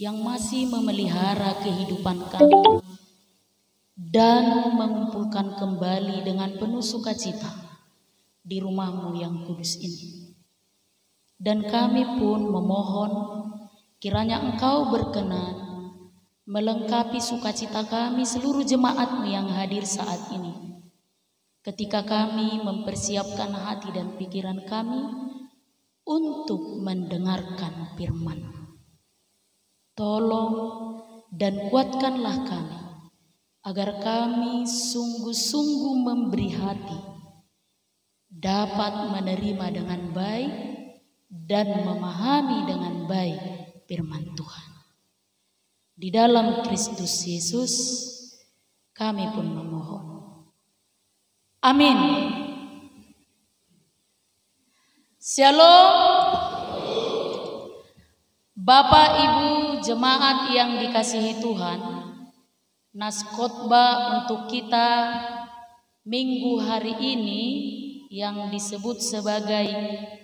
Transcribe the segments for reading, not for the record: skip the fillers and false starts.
yang masih memelihara kehidupan kami dan mengumpulkan kembali dengan penuh sukacita di rumah-Mu yang kudus ini. Dan kami pun memohon kiranya Engkau berkenan melengkapi sukacita kami seluruh jemaat-Mu yang hadir saat ini. Ketika kami mempersiapkan hati dan pikiran kami untuk mendengarkan firman. Tolong dan kuatkanlah kami, agar kami sungguh-sungguh memberi hati, dapat menerima dengan baik dan memahami dengan baik firman Tuhan. Di dalam Kristus Yesus kami pun memohon. Amin. Shalom. Bapak Ibu jemaat yang dikasihi Tuhan, nas khotbah untuk kita minggu hari ini yang disebut sebagai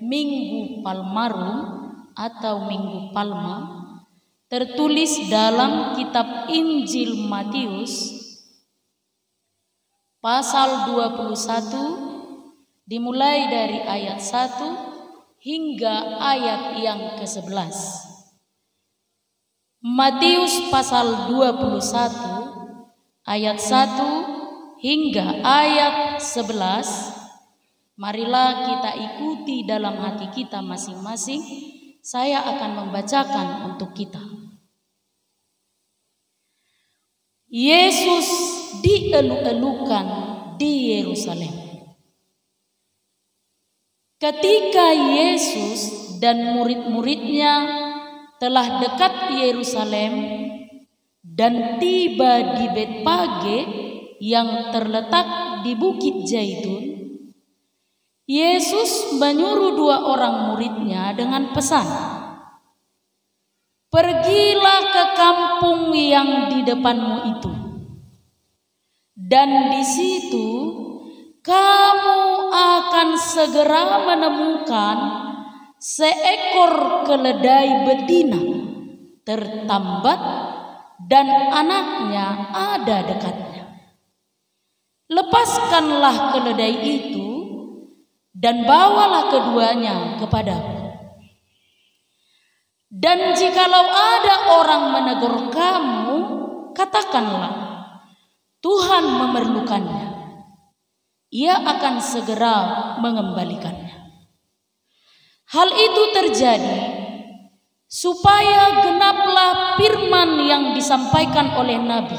Minggu Palmarum atau Minggu Palma tertulis dalam kitab Injil Matius pasal 21 dimulai dari ayat 1 hingga ayat yang ke-11. Matius pasal 21 ayat 1 hingga ayat 11. Marilah kita ikuti dalam hati kita masing-masing. Saya akan membacakan untuk kita. Yesus dielu-elukan di Yerusalem. Ketika Yesus dan murid-muridnya telah dekat Yerusalem dan tiba di Betfage yang terletak di Bukit Zaitun, Yesus menyuruh 2 orang muridnya dengan pesan, "Pergilah ke kampung yang di depanmu itu, dan di situ kamu akan segera menemukan seekor keledai betina tertambat dan anaknya ada dekatnya. Lepaskanlah keledai itu dan bawalah keduanya kepadaku. Dan jikalau ada orang menegur kamu, katakanlah, Tuhan memerlukannya. Ia akan segera mengembalikannya." Hal itu terjadi supaya genaplah firman yang disampaikan oleh Nabi.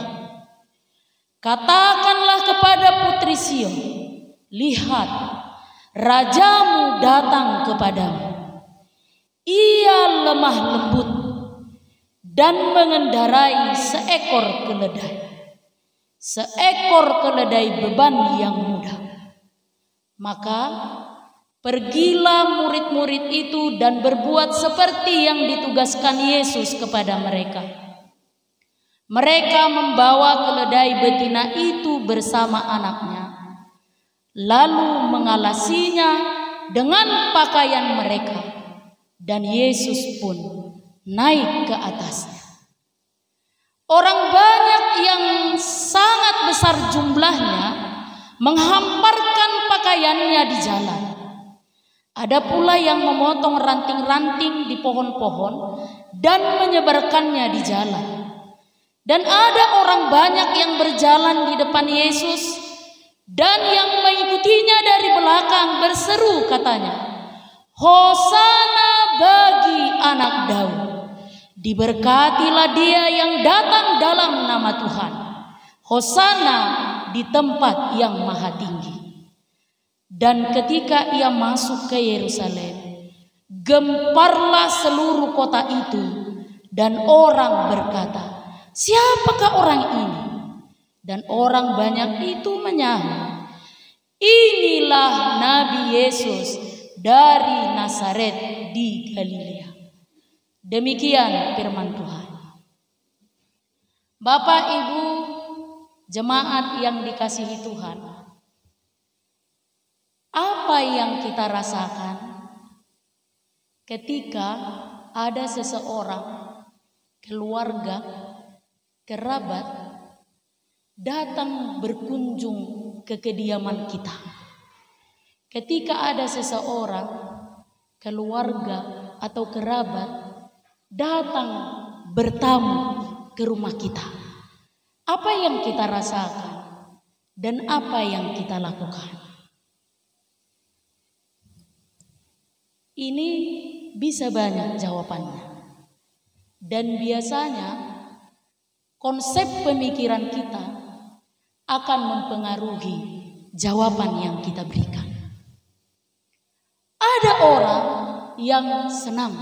"Katakanlah kepada putri Sion, lihat, rajamu datang kepadamu. Ia lemah lembut dan mengendarai seekor keledai beban yang mudah." Maka pergilah murid-murid itu dan berbuat seperti yang ditugaskan Yesus kepada mereka. Mereka membawa keledai betina itu bersama anaknya, lalu mengalasinya dengan pakaian mereka, dan Yesus pun naik ke atasnya. Orang banyak yang sangat besar jumlahnya menghamparkan pakaiannya di jalan. Ada pula yang memotong ranting-ranting di pohon-pohon dan menyebarkannya di jalan. Dan ada orang banyak yang berjalan di depan Yesus dan yang mengikutinya dari belakang berseru, katanya, "Hosana bagi anak Daud. Diberkatilah dia yang datang dalam nama Tuhan. Hosana di tempat yang maha tinggi." Dan ketika ia masuk ke Yerusalem, gemparlah seluruh kota itu, dan orang berkata, "Siapakah orang ini?" Dan orang banyak itu menyahut, "Inilah Nabi Yesus dari Nazaret di Galilea." Demikian firman Tuhan. Bapak Ibu jemaat yang dikasihi Tuhan, apa yang kita rasakan ketika ada seseorang keluarga, kerabat datang berkunjung ke kediaman kita. Ketika ada seseorang, keluarga atau kerabat datang bertamu ke rumah kita, apa yang kita rasakan dan apa yang kita lakukan? Ini bisa banyak jawabannya. Dan biasanya konsep pemikiran kita akan mempengaruhi jawaban yang kita berikan. Ada orang yang senang,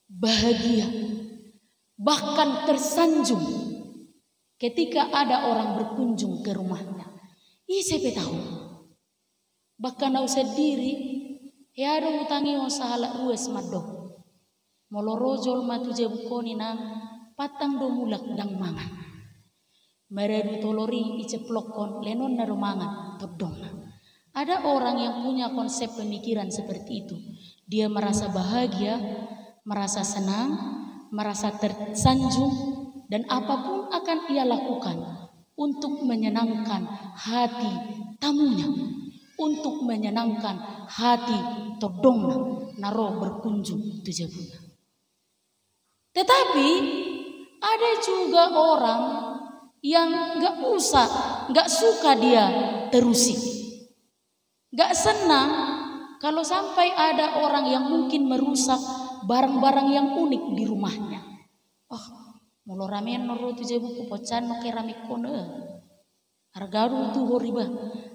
bahagia, bahkan tersanjung ketika ada orang berkunjung ke rumahnya. Siapa tahu, bahkan au sendiri, ya ada utangi salah rues maddo. Molorojol matu jebukoni na patang do mulak dang mangan. Meredu tolori iceplokon lenon na rumangan todong. Ada orang yang punya konsep pemikiran seperti itu. Dia merasa bahagia, merasa senang, merasa tersanjung, dan apapun akan ia lakukan untuk menyenangkan hati tamunya, untuk menyenangkan hati todongna naro berkunjung tu jebuna. Tetapi ada juga orang yang gak suka dia terusik, gak senang kalau sampai ada orang yang mungkin merusak barang-barang yang unik di rumahnya. Molo ramen noro tu jebuku pocan no keramik kono. Hargaru tu horiba.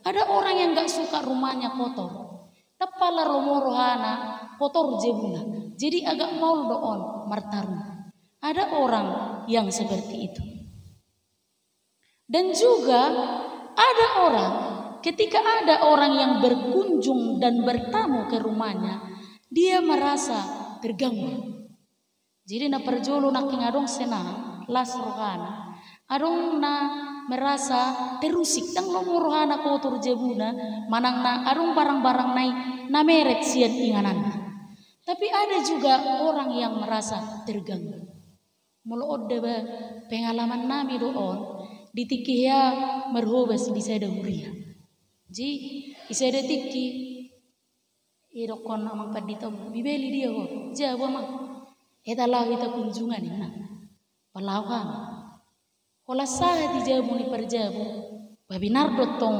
Ada orang yang gak suka rumahnya kotor. Tapala romorohana kotor jebuna. Jadi agak maul doon martaru. Ada orang yang seperti itu. Dan juga ada orang, ketika ada orang yang berkunjung dan bertamu ke rumahnya, dia merasa terganggu. Jadi na perjolo nak adong senang, las rohana, adong na merasa terusik, tang lomo rohana kotor jebuna, manang na adong barang-barang nai na meret sian inganan. Tapi ada juga orang yang merasa terganggu. Molo ba pengalaman nami doon ditikihya merhobas bisa ada huria. Ji isada tiki irokon amang padito bibeli dia ho jawa mang eta lahu ita kunjungan ina palawan kola sah di jamu ni perjabu babinar dotong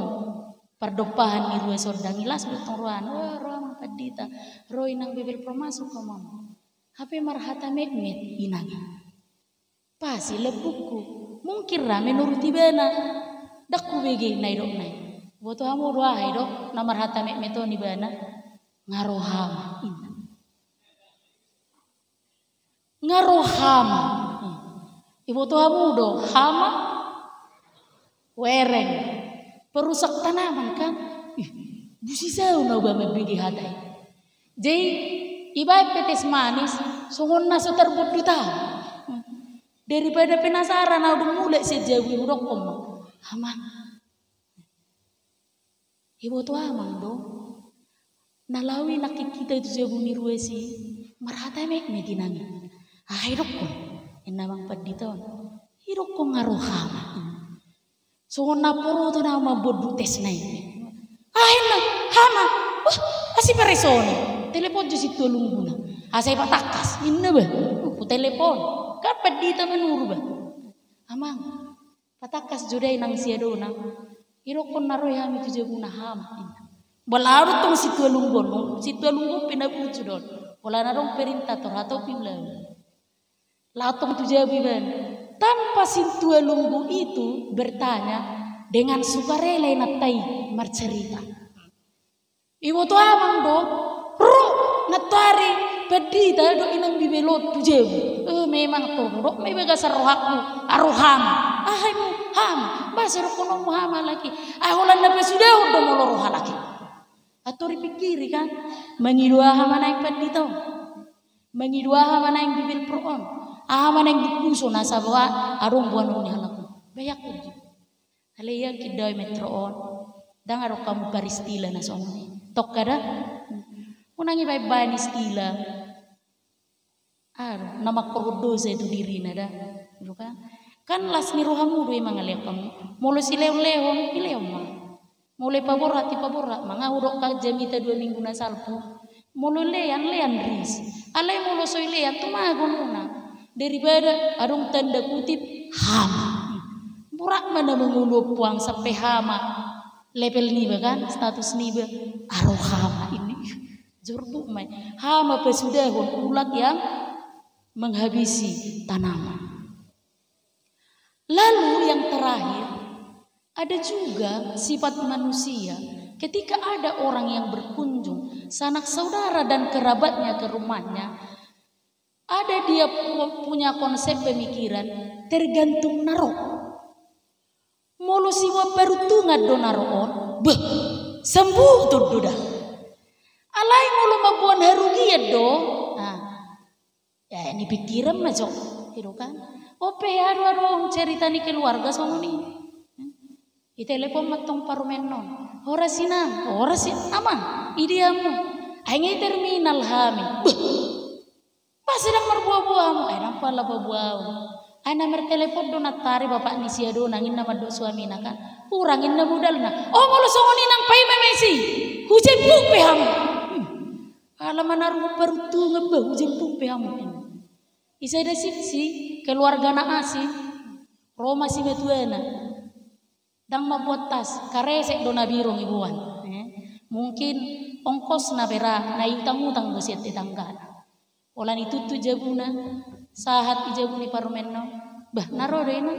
pardopahan ni ruwe sordang ilas dotong ruan ro amang padita ro inang bibel promasuk kamam hape marhata mekmet inang pasi lebuku mungkin rame nuruti bena dakku bege nai dok nai boto amu doa hai dok namar hata meto ni bana ngarohama ina ngarohama ibu to amu do hama wereng perusak tanaman kan busi sau na ba mebege hatai jadi ibai petes manis songon naso terbut tahu. Daripada penasaran, aku mulai sejauh udok omong, ama, ibu tu amang do, nalawi nak kita itu jauh niruesi, marhata mek medinangi, hidup kon, enamang paditon, hidup kon ngarohama, so naporo tu nama bodu tes nai, enak, hama, asih peresone, telepon jadi tolungguna, asih patakas, inna bah, telepon. Kapan dita menurba amang patakas judai nang siadona irokon naroy hami tu jabuna ham balarut tong situ lunggon pinabucu don pola narong perintah tor atau pimla latong tu jabi ban tanpa situ lunggu itu bertanya dengan sukarela natai marcerita ibu tu amang do ro natari pedita do inang bibelot tu jabi memang tondok mebega sarohaku aroham ahaimu ham basir kono muhama lagi aholan nabe sudah udah mau roha lagi atori pikiri kan mengidua hama naik pedito mengidua hama naik bibir peron hama naik dikuso nasabawa arung buan ni halaku bayak uji haleya kidai metroon dang aro kamu baristila nasoni tok kada unangi bye-bye ni stila Nama korudo saya itu diri nada, gitu kan? Kan las ni rohamu do emang ngaliak kamu. Mulai si leon mah. Mulai paborat manga urok ka jamita 2 minggu na salpu. Mulai lean ris. Alai mulai soi lean tu magon una. Daripada adung tanda kutip hama. Burak mana mengulup puang sampai hama. Level ni kan status ni aro hama ini. Jorbu mai. Hama pesudahun ulat yang menghabisi tanaman. Lalu yang terakhir, ada juga sifat manusia ketika ada orang yang berkunjung, sanak saudara dan kerabatnya ke rumahnya, ada dia punya konsep pemikiran tergantung naro. Molo siwa perutungan do naroon, sembuh tuh duda. Alai molo mabuan harugiat do, ya ini pikiran macam, gitu kan? Ope aduh cerita ni keluarga sono ni. Telepon matong parumenon. Ora sinang aman. Idiamu. Aingi terminal hami. Pas sedang berbuah-buahmu. Nang pala buah-buah. Ana mertelepon do natari bapak ni sia do nangin nama do suami na kan. Urangin na budal na. Oh molo songo ni nang pai memesi. Hujempuk pehamu. Alaman aru perutu ngebe hujempuk pehamu. Isa ada siksi keluarga na asi Roma si betuena dang mabuat tas karesek dona birong ibuan mungkin ongkos na bera na utang beset tetangga olan itu tu jabuna sahat ijabuni parumenno bah naro dena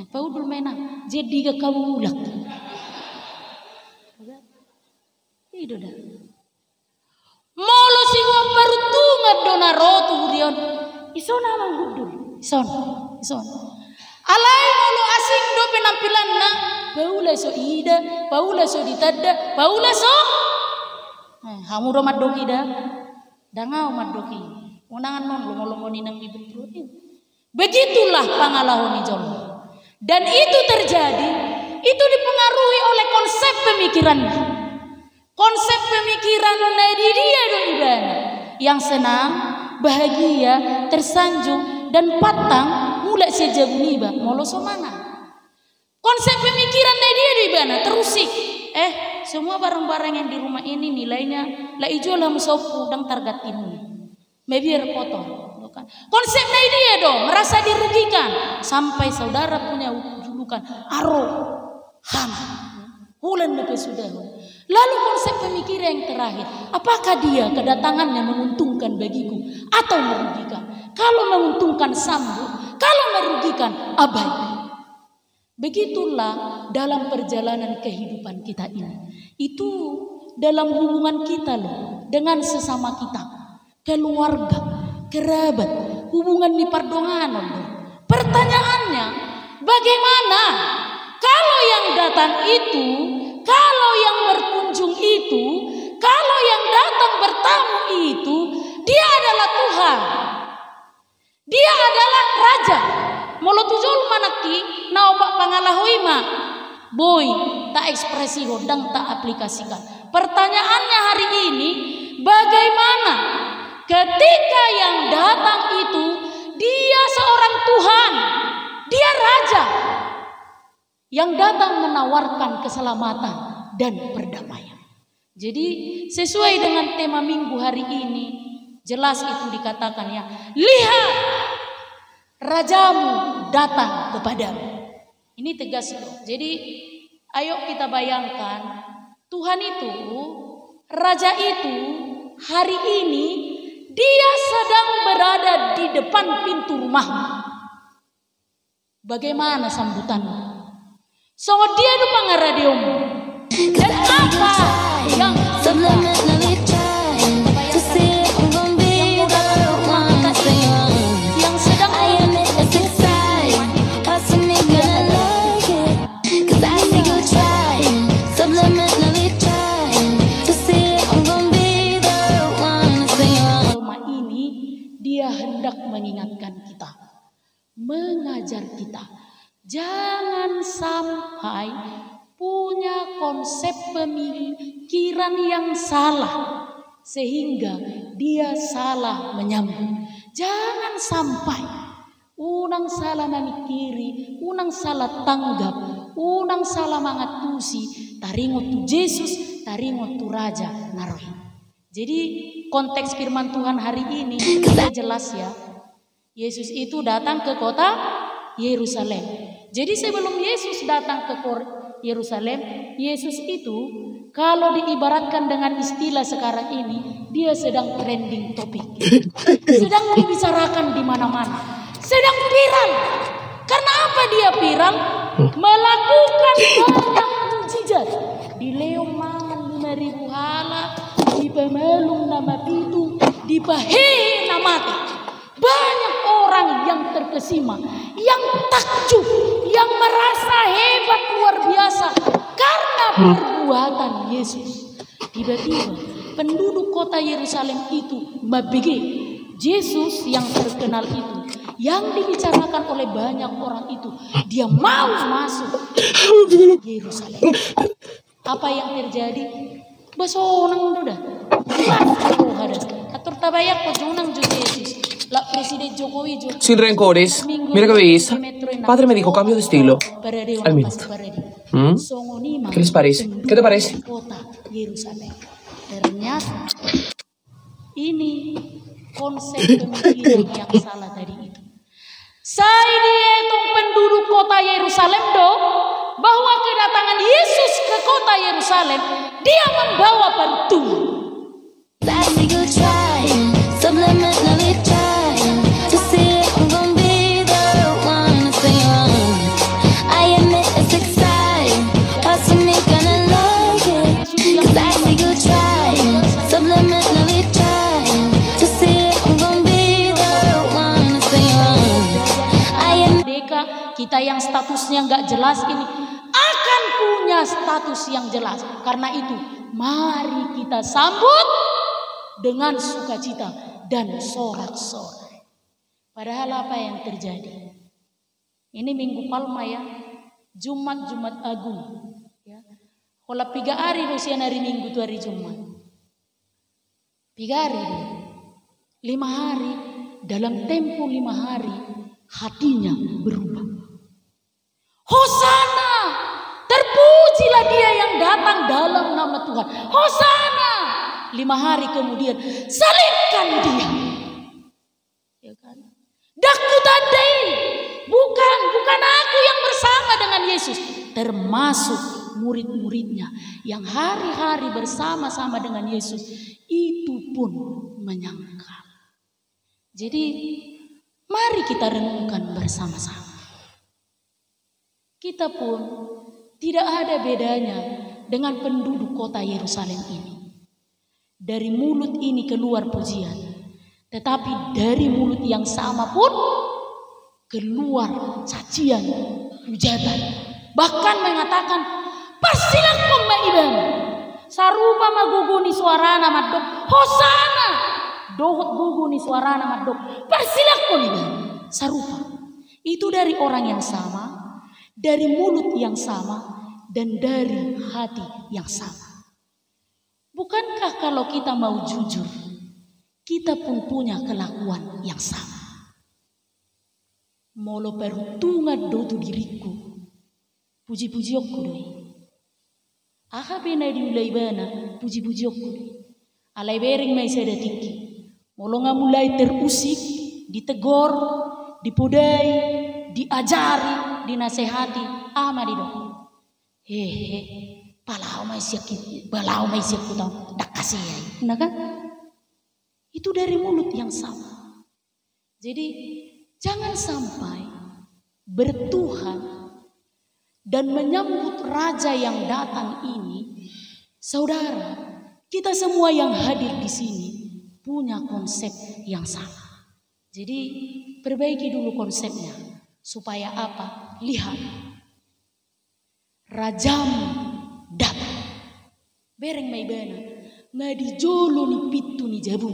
paudul mena jadi ga kawulak itu dah molo si wa parutunga dona rotu dion ison amang gudul ison alai molo asing do penampilan na baula so ida baula so ditadda baula so hamu do maddoki da dangau maddoki unangan non lomo-lomo ni nang bibit rutin begitulah pangalahoni jolo dan itu terjadi itu dipengaruhi oleh konsep pemikiran dari dia do ibana yang senang bahagia, tersanjung dan patang mulai sejak niba molo somana. Konsep pemikiran dia di mana terusik. Semua barang-barang yang di rumah ini nilainya la ijo lam sopu dang targatinu. Mebiar kotor, kan? Konsep dia dong merasa dirugikan sampai saudara punya julukan aro ham. Hulan lebih sudah. Lalu konsep pemikiran yang terakhir, apakah dia kedatangannya menguntungkan bagiku atau merugikan? Kalau menguntungkan sambut, kalau merugikan abaikan. Begitulah dalam perjalanan kehidupan kita ini. Itu dalam hubungan kita loh dengan sesama kita, keluarga, kerabat, hubungan di pardongan. Pertanyaannya, bagaimana kalau yang datang itu, kalau yang berkunjung itu, kalau yang datang bertamu itu, dia adalah Tuhan. Dia adalah Raja. Molo tujol manaki na opak pangalahoy ma. Boy, tak ekspresi hodang tak aplikasikan. Pertanyaannya hari ini, bagaimana ketika yang datang itu dia seorang Tuhan, dia Raja yang datang menawarkan keselamatan dan perdamaian. Jadi sesuai dengan tema minggu hari ini, jelas itu dikatakan ya, lihat Rajamu datang kepadamu. Ini tegas loh. Jadi ayo kita bayangkan Tuhan itu, Raja itu hari ini dia sedang berada di depan pintu rumahmu. Bagaimana sambutanmu? So dia itu pangaradiomu. Dan apa yang mengingatkan kita, mengajar kita, jangan sampai punya konsep pemikiran yang salah sehingga dia salah menyambut. Jangan sampai unang salah memikiri, unang salah tanggap, unang salah mangatusi, taringo tu Yesus, taringo tu Raja narohi. Jadi konteks firman Tuhan hari ini sudah jelas ya. Yesus itu datang ke kota Yerusalem. Jadi sebelum Yesus datang ke Yerusalem, Yesus itu kalau diibaratkan dengan istilah sekarang ini, dia sedang trending topik. Sedang dibicarakan di mana-mana. Sedang viral. Karena apa dia viral? Melakukan banyak mukjizat. Di leong mangan 5.000 hala, di pemelung nama pitu, di bahe namati. Banyak orang yang terkesima, yang takjub, yang merasa hebat luar biasa karena perbuatan Yesus. Tiba-tiba penduduk kota Yerusalem itu mabege Yesus yang terkenal itu, yang dibicarakan oleh banyak orang itu, dia mau masuk Yerusalem. Apa yang terjadi? Basonang udah. Atur tabayak ko junang Yesus. La Presidente Jokowi Sin rencores, mira que veis. Padre me dijo cambio de estilo. Al minuto. ¿Qué les parece? ¿Qué te parece? Ternyata ini konsep pemikiran yang salah tadi itu. Saya dihitung penduduk kota Yerusalem bahwa kedatangan Yesus ke kota Yerusalem, dia membawa pertumbuhan. Kita yang statusnya nggak jelas ini akan punya status yang jelas. Karena itu, mari kita sambut dengan sukacita dan sorak-sorai. Padahal apa yang terjadi? Ini Minggu Palma ya, Jumat Agung. Ya. Kalau 3 hari usia hari Minggu itu hari Jumat. 3 hari, 5 hari, dalam tempo 5 hari hatinya berubah. Hosana, terpujilah dia yang datang dalam nama Tuhan. Hosana. 5 hari kemudian salibkan dia. Ya kan? Daku tadi bukan aku yang bersama dengan Yesus, termasuk murid-muridnya yang hari-hari bersama-sama dengan Yesus itu pun menyangkal. Jadi mari kita renungkan bersama-sama. Kita pun tidak ada bedanya dengan penduduk kota Yerusalem ini. Dari mulut ini keluar pujian, tetapi dari mulut yang sama pun keluar cacian, hujatan. Bahkan mengatakan, "Persilakon maibam, sarupa maguguni suarana madok, hosana, dohot guguni suarana madok, persilakon ibam." Sarupa. Itu dari orang yang sama, dari mulut yang sama, dan dari hati yang sama. Bukankah kalau kita mau jujur, kita pun punya kelakuan yang sama? Molo peruntungan dotu diriku, puji-puji aku doi. Aha bena diulai bana, puji-puji aku doi. Alai bering mai sedatiki. Molo mulai terusik, ditegor, dipudai, diajari, dinasehati, amadido. Hehe, balau mai siak kutang, dak kasih ya. Nah kan? Itu dari mulut yang sama. Jadi jangan sampai bertuhan dan menyambut raja yang datang ini, saudara, kita semua yang hadir di sini punya konsep yang sama. Jadi perbaiki dulu konsepnya. Supaya apa? Lihat. Rajamu datang. Bereng mai bana. Ngadi jolo ni pitu ni jabu.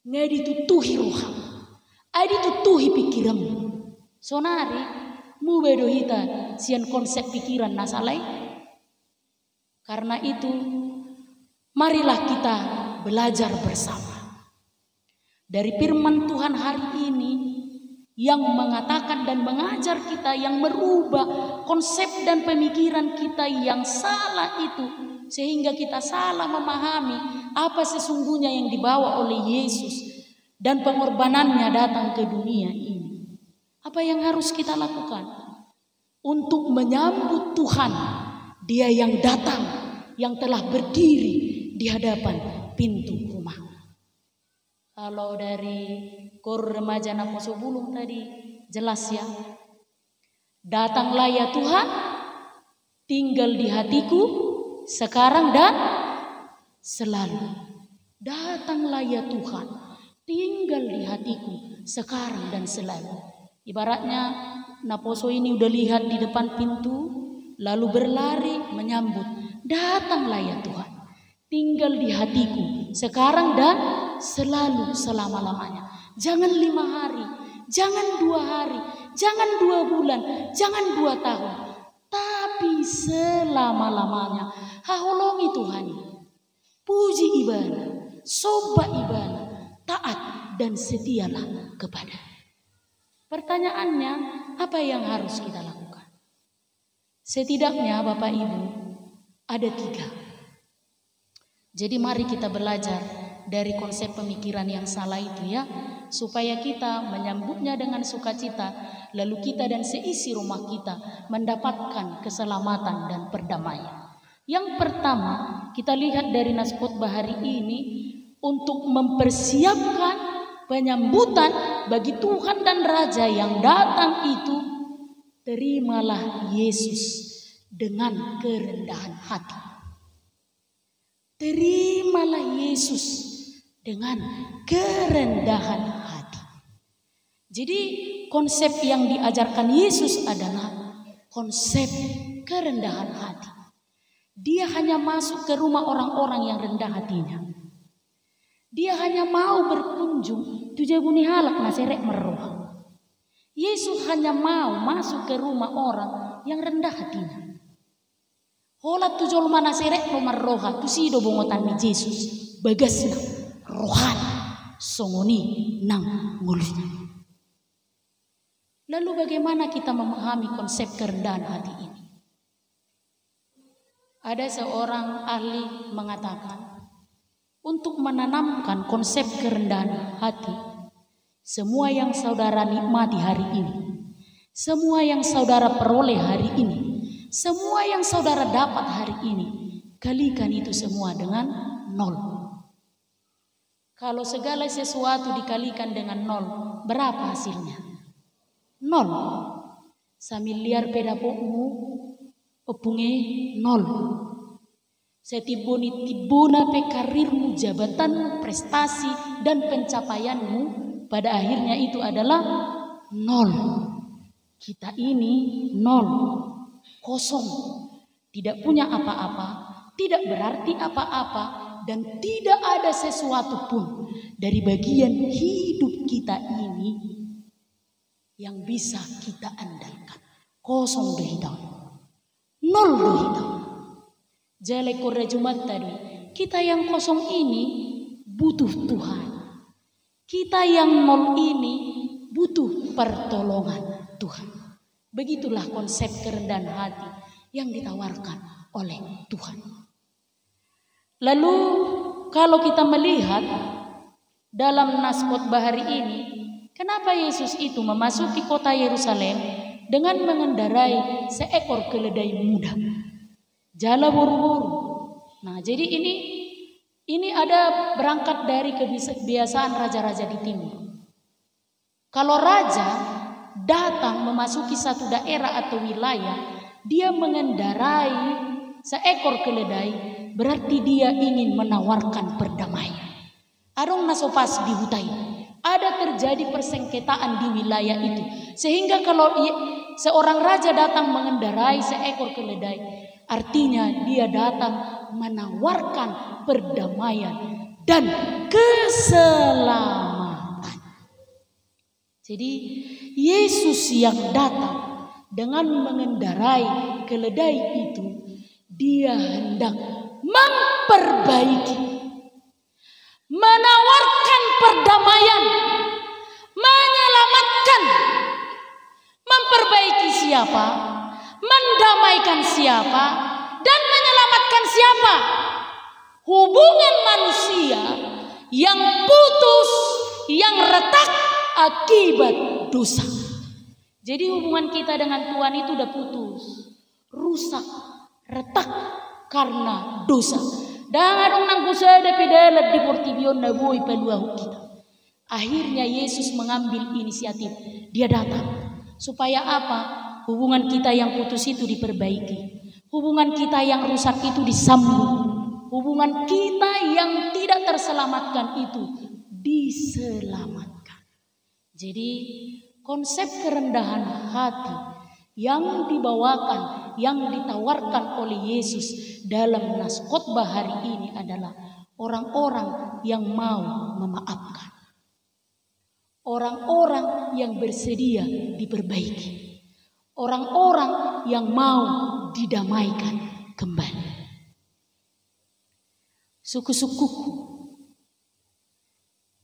Ngadi tutuhi roham. Adi tutuhi pikiranmu. Sonari. Mu bedo hita sian konsep pikiran nasalai. Karena itu marilah kita belajar bersama. dari firman Tuhan hari ini yang mengatakan dan mengajar kita, yang merubah konsep dan pemikiran kita yang salah itu, sehingga kita salah memahami apa sesungguhnya yang dibawa oleh Yesus dan pengorbanannya datang ke dunia ini. Apa yang harus kita lakukan untuk menyambut Tuhan, Dia yang datang, yang telah berdiri di hadapan pintu rumah. Kalau dari Kor Remaja Naposo Bulung tadi jelas ya. Datanglah ya Tuhan, tinggal di hatiku sekarang dan selalu. Datanglah ya Tuhan, tinggal di hatiku sekarang dan selalu. Ibaratnya Naposo ini udah lihat di depan pintu, lalu berlari menyambut. Datanglah ya Tuhan, tinggal di hatiku sekarang dan selalu, selama-lamanya. Jangan 5 hari, jangan 2 hari, jangan 2 bulan, jangan 2 tahun, tapi selama-lamanya. Haholongi Tuhan, puji ibadah, sobat ibadah, taat dan setialah kepada. Pertanyaannya, apa yang harus kita lakukan? Setidaknya Bapak Ibu ada 3. Jadi mari kita belajar dari konsep pemikiran yang salah itu ya, supaya kita menyambutnya dengan sukacita, lalu kita dan seisi rumah kita mendapatkan keselamatan dan perdamaian. Yang pertama, kita lihat dari nas khotbah hari ini, untuk mempersiapkan penyambutan bagi Tuhan dan Raja yang datang itu, terimalah Yesus dengan kerendahan hati. Terimalah Yesus dengan kerendahan hati. Jadi konsep yang diajarkan Yesus adalah konsep kerendahan hati. Dia hanya masuk ke rumah orang-orang yang rendah hatinya. Dia hanya mau berkunjung tujabuni halak naserek meroh. Yesus hanya mau masuk ke rumah orang yang rendah hatinya. Holat tujol mana serek nomor roha tu sido bongotan ni Yesus bagasna rohani songoni nang ngulusnya. Lalu bagaimana kita memahami konsep kerendahan hati ini? Ada seorang ahli mengatakan, untuk menanamkan konsep kerendahan hati, semua yang saudara nikmati hari ini, semua yang saudara peroleh hari ini, semua yang saudara dapat hari ini, kalikan itu semua dengan 0. Kalau segala sesuatu dikalikan dengan 0, berapa hasilnya? 0. Samiliar pedapokmu, opunge 0. Setibuna pe karirmu, jabatanmu, prestasi dan pencapaianmu, pada akhirnya itu adalah 0. Kita ini 0. Kosong, tidak punya apa-apa, tidak berarti apa-apa, dan tidak ada sesuatu pun dari bagian hidup kita ini yang bisa kita andalkan. Kosong dohidang, 0 dohidang. Jale kore Jumat tadi, kita yang kosong ini butuh Tuhan. Kita yang 0 ini butuh pertolongan Tuhan. Begitulah konsep kerendahan hati yang ditawarkan oleh Tuhan. Lalu kalau kita melihat dalam nas khotbah hari ini, kenapa Yesus itu memasuki kota Yerusalem dengan mengendarai seekor keledai muda? Jala buru-buru. Nah, jadi ini ada berangkat dari kebiasaan raja-raja di timur. Kalau raja datang memasuki satu daerah atau wilayah, dia mengendarai seekor keledai, berarti dia ingin menawarkan perdamaian. Arong nasopas di hutai, ada terjadi persengketaan di wilayah itu, sehingga kalau seorang raja datang mengendarai seekor keledai, artinya dia datang menawarkan perdamaian dan keselamatan. Jadi Yesus yang datang dengan mengendarai keledai itu, dia hendak memperbaiki menawarkan perdamaian, menyelamatkan, memperbaiki siapa, mendamaikan siapa, dan menyelamatkan siapa? Hubungan manusia yang putus, yang retak akibat dosa. Jadi hubungan kita dengan Tuhan itu udah putus, rusak, retak karena dosa. Dangadong nang kusada pedalat di portibion na boy peluahu kita. Akhirnya Yesus mengambil inisiatif. Dia datang supaya apa? Hubungan kita yang putus itu diperbaiki. Hubungan kita yang rusak itu disambung. Hubungan kita yang tidak terselamatkan itu diselamatkan. Jadi konsep kerendahan hati yang dibawakan, yang ditawarkan oleh Yesus dalam nas khotbah hari ini adalah orang-orang yang mau memaafkan. Orang-orang yang bersedia diperbaiki. Orang-orang yang mau didamaikan kembali. Suku-sukuku,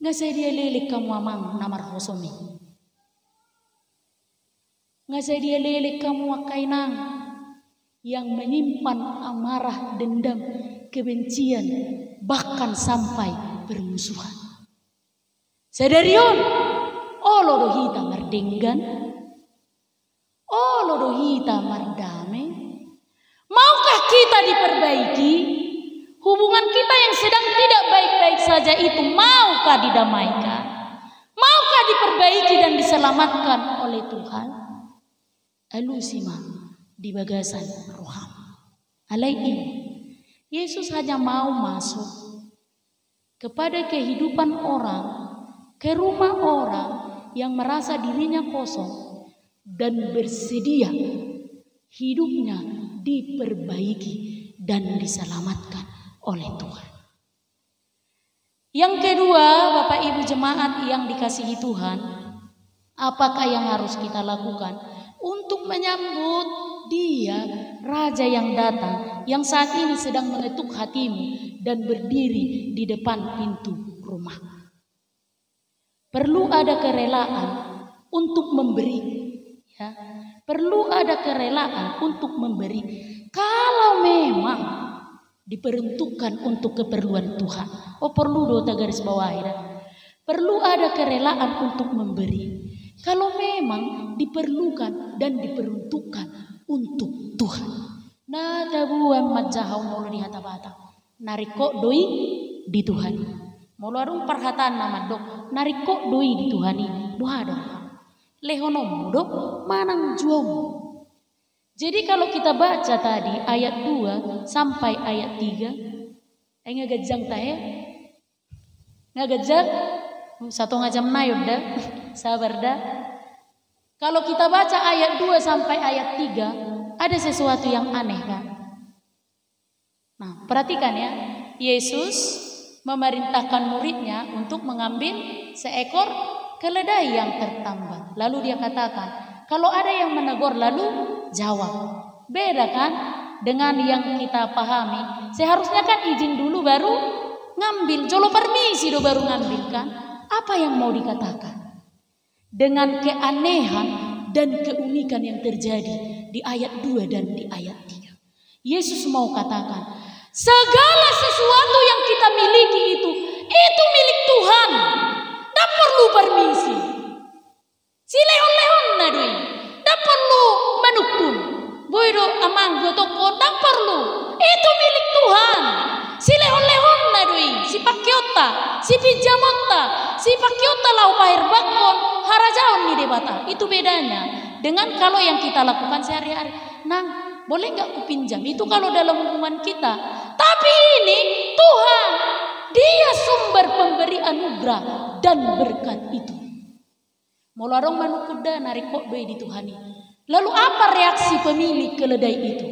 nggak saya dia lelik kamu amang namar hosomi. Nggak saya dia lelik kamu akainang yang menyimpan amarah, dendam, kebencian, bahkan sampai bermusuhan. Sadarion, olodohita merdenggan, olodohita merdame. Maukah kita diperbaiki? Hubungan kita yang sedang tidak baik-baik saja itu maukah didamaikan? Maukah diperbaiki dan diselamatkan oleh Tuhan? Alusima di bagasan roham. Alaihi, Yesus hanya mau masuk kepada kehidupan orang, ke rumah orang yang merasa dirinya kosong dan bersedia hidupnya diperbaiki dan diselamatkan oleh Tuhan. Yang kedua, Bapak Ibu jemaat yang dikasihi Tuhan, apakah yang harus kita lakukan untuk menyambut Dia, Raja yang datang, yang saat ini sedang mengetuk hatimu dan berdiri di depan pintu rumah? Perlu ada kerelaan untuk memberi, ya. Perlu ada kerelaan untuk memberi. Kalau memang diperuntukkan untuk keperluan Tuhan. Oh, perlu do garis bawah ya. Perlu ada kerelaan untuk memberi. Kalau memang diperlukan dan diperuntukkan untuk Tuhan. Nah, tabuan majahau mulu di hata-bata. Nariko doi di Tuhan. Mulu arung perhataan nama dok. Nariko doi di Tuhan ini. Doa dong. Lehonom dok manang juom. Jadi kalau kita baca tadi ayat 2 sampai ayat 3, ngagajang tayo. Ngagajang satu ngajam nayod dah. Sabar dah. Kalau kita baca ayat 2 sampai ayat 3, ada sesuatu yang aneh kan? Nah, perhatikan ya. Yesus memerintahkan muridnya untuk mengambil seekor keledai yang tertambat. Lalu dia katakan, kalau ada yang menegur lalu jawab. Beda kan dengan yang kita pahami. Seharusnya kan izin dulu baru ngambil. Jolo permisi do baru ngambil kan. Apa yang mau dikatakan? Dengan keanehan dan keunikan yang terjadi di ayat 2 dan di ayat 3. Yesus mau katakan, segala sesuatu yang kita miliki itu milik Tuhan. Tak perlu permisi. Si lehon-lehon nadui. Tak perlu menukun. Boydo amang toko tak perlu. Itu milik Tuhan. Si lehon-lehon nadui, si pakiota, si pijamota, si pakiota lau pahir bakon, harajaon ni debata. Itu bedanya dengan kalau yang kita lakukan sehari-hari. Nang, boleh nggak kupinjam? Itu kalau dalam hubungan kita. Tapi ini Tuhan, Dia sumber pemberi anugerah dan berkat itu. Molarong manukuda narikok doy di Tuhan ini. Lalu apa reaksi pemilik keledai itu?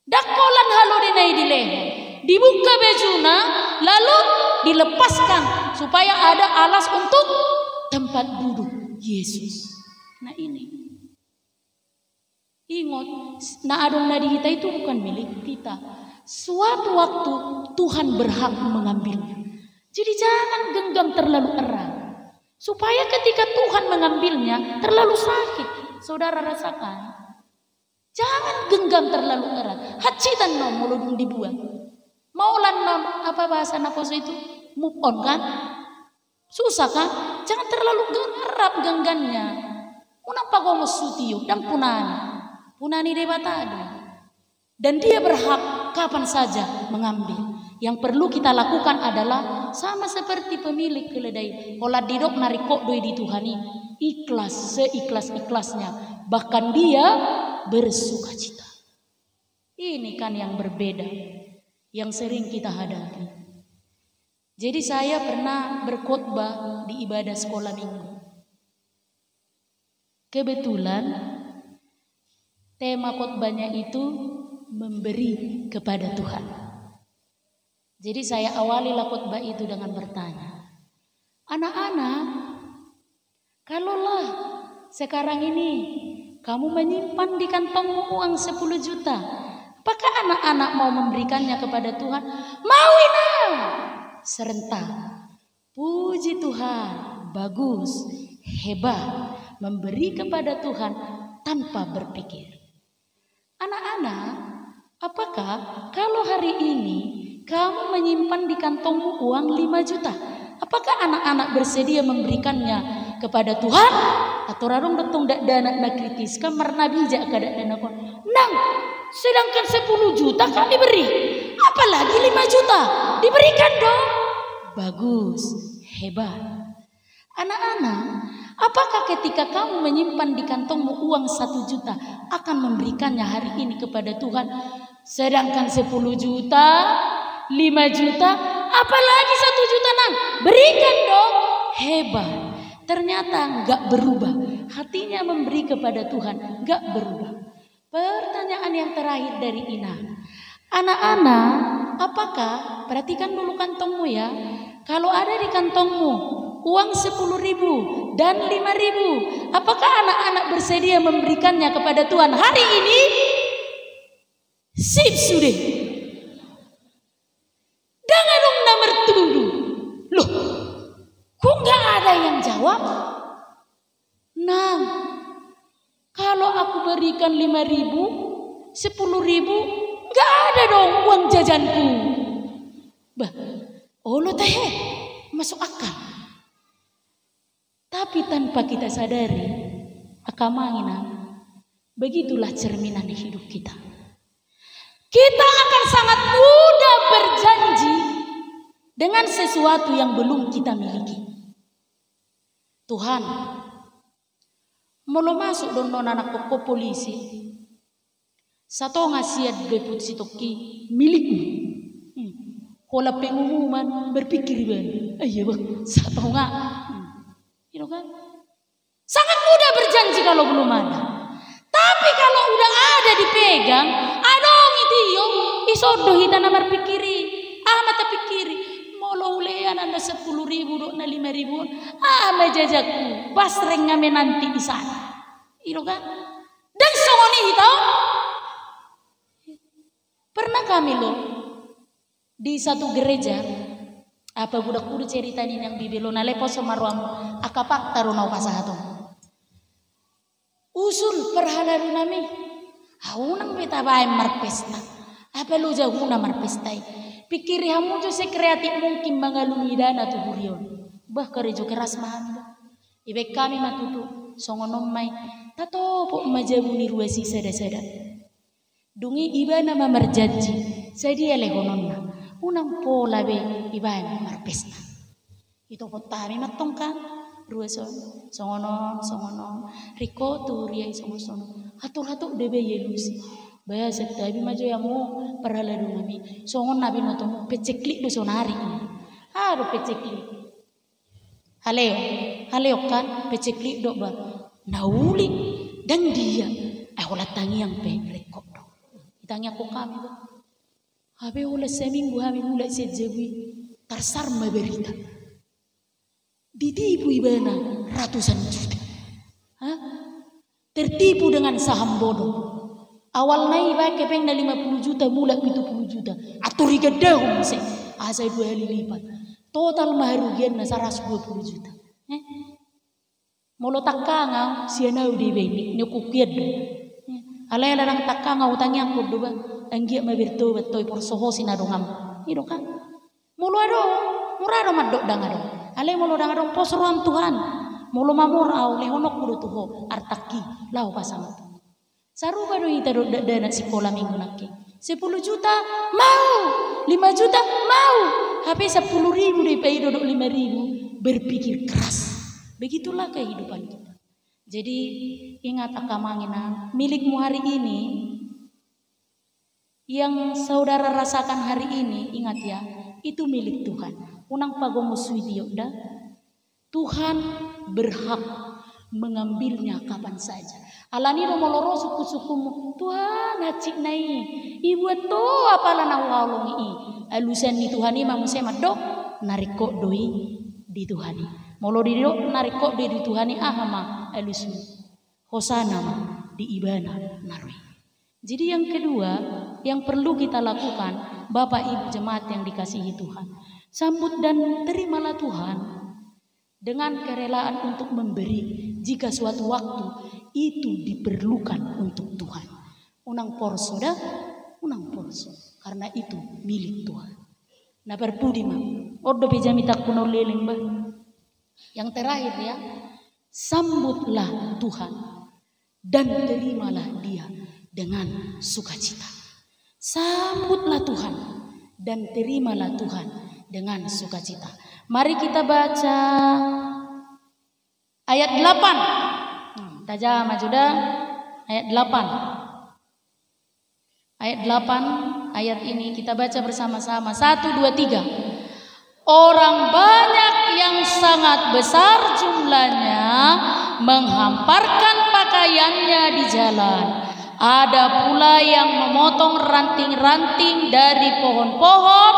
Dakolan halo dinai di leher, dibuka bejuna, lalu dilepaskan supaya ada alas untuk tempat duduk Yesus. Nah ini, ingat, nah adong nadi kita itu bukan milik kita. Suatu waktu Tuhan berhak mengambilnya. Jadi jangan genggam terlalu erat. Supaya ketika Tuhan mengambilnya terlalu sakit. Saudara rasakan. Jangan genggam terlalu erat. Hacitan no muludung dibuang. Maulan no apa bahasa naposo itu? Move on kan? Susah kan? Jangan terlalu erat genggamnya. Unang pagomo sutiyo dan punani debatado. Dan dia berhak kapan saja mengambil. Yang perlu kita lakukan adalah sama seperti pemilik keledai. Kalau didok narikok doi di Tuhan ini ikhlas, seikhlas-ikhlasnya. Bahkan dia bersukacita. Ini kan yang berbeda, yang sering kita hadapi. Jadi saya pernah berkhotbah di ibadah sekolah minggu. Kebetulan tema khotbahnya itu memberi kepada Tuhan. Jadi saya awalilah khotbah itu dengan bertanya, anak-anak, kalaulah sekarang ini kamu menyimpan di kantongmu uang 10 juta, apakah anak-anak mau memberikannya kepada Tuhan? Mau ina! Serentak, puji Tuhan, bagus, hebat, memberi kepada Tuhan tanpa berpikir. Anak-anak, apakah kalau hari ini kamu menyimpan di kantongmu uang 5 juta. Apakah anak-anak bersedia memberikannya kepada Tuhan? Atau rarung datang dana kritis kamar nabi jak kada dana kon. Nang, sedangkan 10 juta kami beri. Apalagi 5 juta. Diberikan dong. Bagus, hebat. Anak-anak, apakah ketika kamu menyimpan di kantongmu uang 1 juta akan memberikannya hari ini kepada Tuhan? Sedangkan 10 juta, 5 juta, apalagi 1 juta nang, berikan dong. Hebat. Ternyata enggak berubah. Hatinya memberi kepada Tuhan, enggak berubah. Pertanyaan yang terakhir dari Ina. Anak-anak, apakah, perhatikan dulu kantongmu ya. Kalau ada di kantongmu uang 10.000 dan 5.000, apakah anak-anak bersedia memberikannya kepada Tuhan hari ini? Sip sudah. Jangan dong nomor 7. Loh, kok nggak ada yang jawab? Nah, kalau aku berikan 5.000, 10.000, nggak ada dong uang jajanku. Bah, lo teh masuk akal. Tapi tanpa kita sadari, akamangina, begitulah cerminan hidup kita. Kita akan sangat mudah berjanji dengan sesuatu yang belum kita miliki. Tuhan, mau masuk dong anak koko polisi. Satu ngasih deput sitoki milikmu. Kalau pengumuman berpikir ban, ayo bang, satu nggak, itu kan? Sangat mudah berjanji kalau belum ada. Tapi kalau udah ada dipegang, adong itu yo, isodoh kita nomor pikiri, mata pikiri, mau ulean anda 10.000 dok na 5.000, jajakku, pas rengame nanti di sana, itu kan? Dan songoni itu, pernah kami lo di satu gereja, apa budak kudu ceritain yang bibelo na lepo sama ruamu, akapak tarunau pasahato. Usul perhalaru nami, haunang beta bae marpesta. Apa lu jahuna marpestai? Pikiri hamu jo se kreatif mungkin mangalumi dana tu burion. Bah kerejo keras mahami. Ibe kami matutu songonom mai tato po majabuni ruasi sada-sada. Dungi iba nama marjanji, sadia lehononna. Unang pola be iba marpesta. Itu potami matongkan. Dua songonon riko turiai songonon hatur debe yelusi baya setabi majo yamu perhalaru nabi songon nabi notomu peceklik do sonari haru peceklik haleo kan peceklik do ba nauli dan dia olah tangi yang riko do tangi aku kami ba habe olah seminggu habe mulai sejewi tarsar berita ditipu ibana ratusan juta. Tertipu dengan saham bodoh. Awalnya iba kepeng na 50 juta, mulai 70 juta. Atau riga dahum se. Asa 2 kali lipat. Total maharugian na 120 juta. Molo takanga siana udi beni nyukukiyad do. Alay larang takanga utang yang kudu ba anggi mabirto batoy por soho sinadongam. Ido kan. Molo ado murado madok dangado. Alay molo dangado posruam Tuhan. Molo mamor au lehonok kudu tuho artaki lau pasangat. Saruba do ita do dana sekolah minggu naki. 10 juta mau, 5 juta mau. HP 10.000 DPI dodok 5.000. Berpikir keras. Begitulah kehidupan kita. Jadi ingat akamangina, milikmu hari ini, yang saudara rasakan hari ini, ingat ya, itu milik Tuhan. Unang pagomo suidio dah. Tuhan berhak mengambilnya kapan saja. Alani romoloro suku-sukumu, Tuhan hacik nai, ibu to apalah nawalong i, alusan di Tuhan i mamu sema dok nariko doi di Tuhan i, molo di dok nariko di Tuhan i ahama alusun, hosana di ibana naroi. Jadi yang kedua yang perlu kita lakukan, Bapak Ibu jemaat yang dikasihi Tuhan, sambut dan terimalah Tuhan dengan kerelaan untuk memberi jika suatu waktu itu diperlukan untuk Tuhan. Unang porso dah, unang porso, karena itu milik Tuhan. Nah berbudi mah, ordo pejami tak kuno leleng bah. Yang terakhir ya, sambutlah Tuhan dan terimalah Dia dengan sukacita. Sambutlah Tuhan dan terimalah Tuhan dengan sukacita. Mari kita baca ayat 8. Tajam sudah ayat 8. Ayat 8, ayat ini kita baca bersama-sama. 1, 2, 3. Orang banyak yang sangat besar jumlahnya menghamparkan pakaiannya di jalan. Ada pula yang memotong ranting-ranting dari pohon-pohon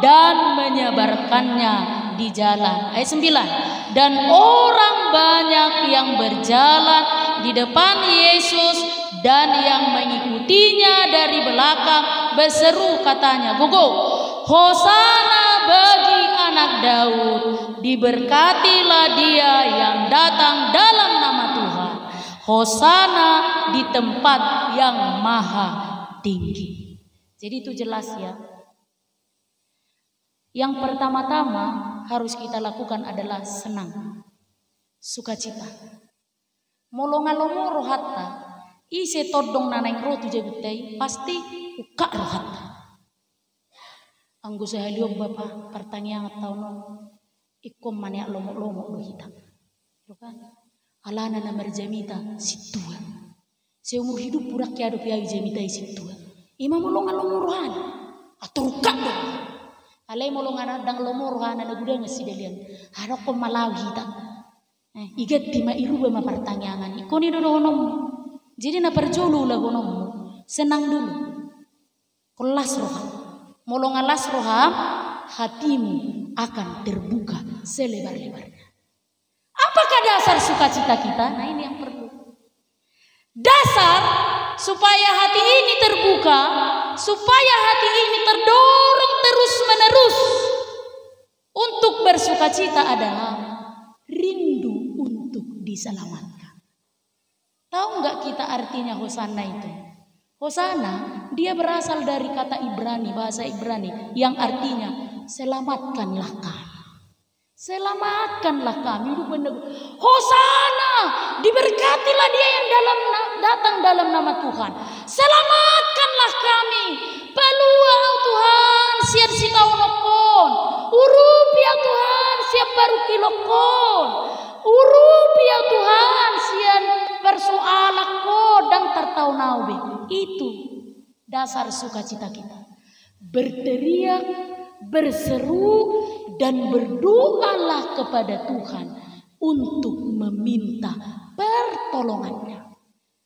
dan menyebarkannya di jalan. Ayat 9. Dan orang banyak yang berjalan di depan Yesus dan yang mengikutinya dari belakang berseru katanya, "Gogo, Hosana bagi anak Daud, diberkatilah Dia yang datang dalam nama Tuhan. Hosana di tempat yang maha tinggi." Jadi itu jelas ya. Yang pertama-tama harus kita lakukan adalah senang, sukacita. Molongalomo rohatta, ise todong naneng rotu jagutai, pasti uka rohatta. Anggo sehaliom Bapak pertanyaan atau no, ikom maniak lomo-lomo lohita. Bukan? Alana namar jamita situa. Seumur hidup purak ya dopi ayu jamita situa. Ima molongalomo rohan atau uka dong. Alay molongan dang lomor hana na gudang sidelian. Harap ko malawi ta. Igat di mairuba mapertanyaan. Ikoni do honom. Jadi na perjolu lah honom. Senang dulu. Kelas roha. Molongan las roha, hatimu akan terbuka selebar-lebarnya. Apakah dasar sukacita kita? Nah ini yang perlu. Dasar supaya hati ini terbuka, supaya hati ini terdorong terus-menerus untuk bersukacita adalah rindu untuk diselamatkan. Tahu nggak kita artinya Hosana itu? Hosana dia berasal dari kata Ibrani, bahasa Ibrani yang artinya selamatkanlah kami. Selamatkanlah kami. Hosana, diberkatilah Dia yang datang dalam nama Tuhan. Selamatkanlah kami. Paluau Tuhan siap sitaunokon. Urupi ya Tuhan siap baru kilokon. Urupi ya Tuhan siap persoalakon dan tertaunaube. Itu dasar sukacita kita. Berteriak, berseru, dan berdoalah kepada Tuhan untuk meminta pertolongannya.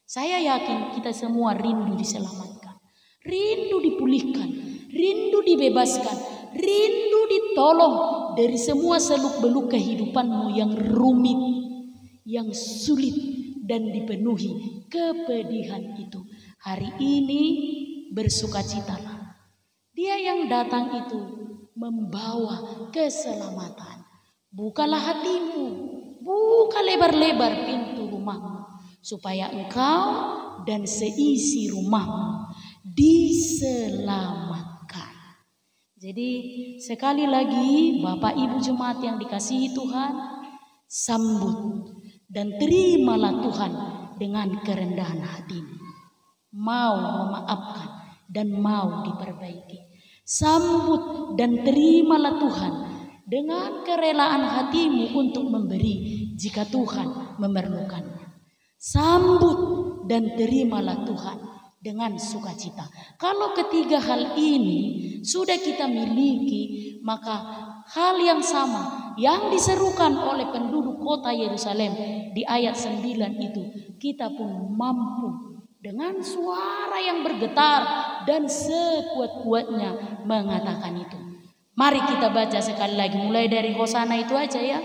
Saya yakin kita semua rindu diselamatkan, rindu dipulihkan, rindu dibebaskan, rindu ditolong dari semua seluk-beluk kehidupanmu yang rumit, yang sulit dan dipenuhi kepedihan itu. Hari ini bersukacitalah. Dia yang datang itu membawa keselamatan. Bukalah hatimu, buka lebar-lebar pintu rumahmu, supaya engkau dan seisi rumahmu diselamatkan. Jadi sekali lagi Bapak Ibu Jemaat yang dikasihi Tuhan, sambut dan terimalah Tuhan dengan kerendahan hatimu. Mau memaafkan dan mau diperbaiki. Sambut dan terimalah Tuhan dengan kerelaan hatimu untuk memberi jika Tuhan memerlukannya. Sambut dan terimalah Tuhan dengan sukacita. Kalau ketiga hal ini sudah kita miliki, maka hal yang sama yang diserukan oleh penduduk kota Yerusalem di ayat 9 itu, kita pun mampu dengan suara yang bergetar dan sekuat-kuatnya mengatakan itu. Mari kita baca sekali lagi mulai dari Hosana itu aja ya.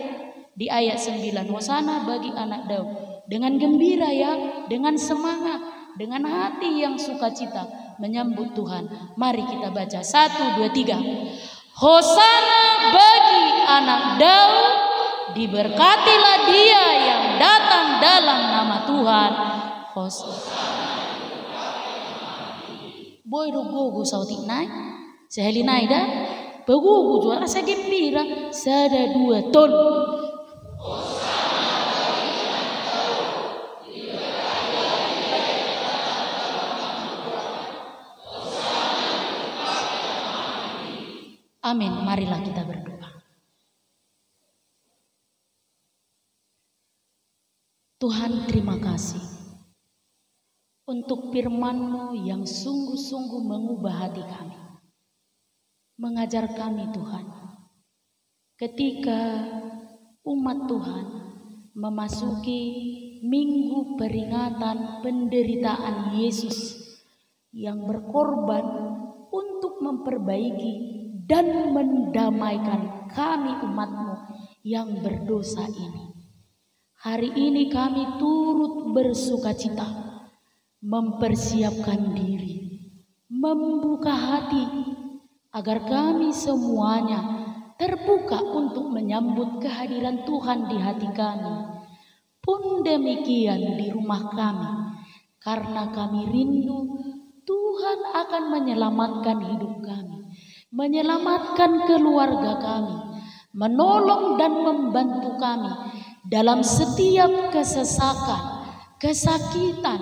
Di ayat 9, Hosana bagi anak Daud. Dengan gembira ya, dengan semangat, dengan hati yang sukacita menyambut Tuhan. Mari kita baca 1, 2, 3. Hosana bagi anak Daud, diberkatilah dia yang datang dalam nama Tuhan. Hosana. Boy rugogo sauti naik, seheli naik dah, begugu juara rasa gembira, sada 2 ton. Amin. Marilah kita berdoa. Tuhan, terima kasih untuk firman-Mu yang sungguh-sungguh mengubah hati kami. Mengajar kami Tuhan, ketika umat Tuhan memasuki minggu peringatan penderitaan Yesus yang berkorban untuk memperbaiki dan mendamaikan kami umat-Mu yang berdosa ini. Hari ini kami turut bersukacita, mempersiapkan diri, membuka hati, agar kami semuanya terbuka untuk menyambut kehadiran Tuhan di hati kami. Pun demikian di rumah kami, karena kami rindu Tuhan akan menyelamatkan hidup kami, menyelamatkan keluarga kami, menolong dan membantu kami dalam setiap kesesakan, kesakitan,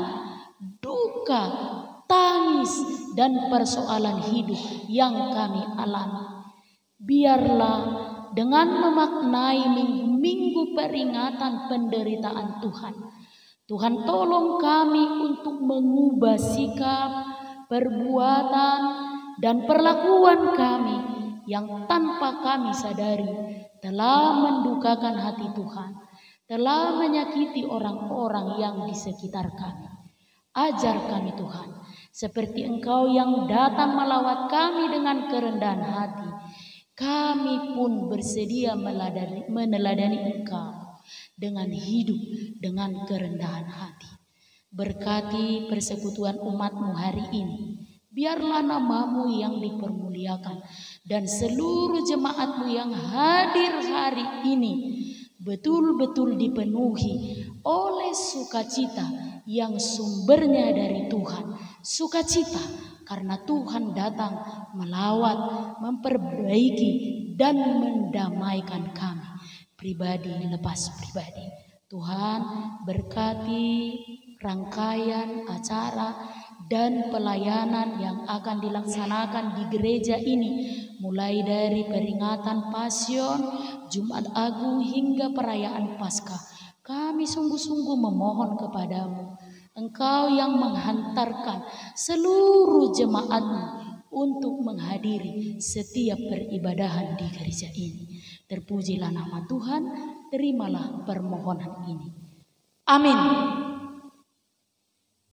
duka, tangis, dan persoalan hidup yang kami alami. Biarlah dengan memaknai minggu peringatan penderitaan Tuhan, Tuhan tolong kami untuk mengubah sikap, perbuatan, dan perlakuan kami yang tanpa kami sadari telah mendukakan hati Tuhan, telah menyakiti orang-orang yang di sekitar kami. Ajar kami Tuhan, seperti Engkau yang datang melawat kami dengan kerendahan hati, kami pun bersedia meneladani Engkau dengan hidup dengan kerendahan hati. Berkati persekutuan umat-Mu hari ini. Biarlah nama-Mu yang dipermuliakan dan seluruh jemaat-Mu yang hadir hari ini betul-betul dipenuhi oleh sukacita yang sumbernya dari Tuhan. Sukacita karena Tuhan datang melawat, memperbaiki, dan mendamaikan kami pribadi lepas pribadi. Tuhan berkati rangkaian acara dan pelayanan yang akan dilaksanakan di gereja ini, mulai dari peringatan Pasion, Jumat Agung hingga perayaan Paskah. Kami sungguh-sungguh memohon kepadamu, Engkau yang menghantarkan seluruh jemaat-Mu untuk menghadiri setiap peribadahan di gereja ini. Terpujilah nama Tuhan, terimalah permohonan ini. Amin.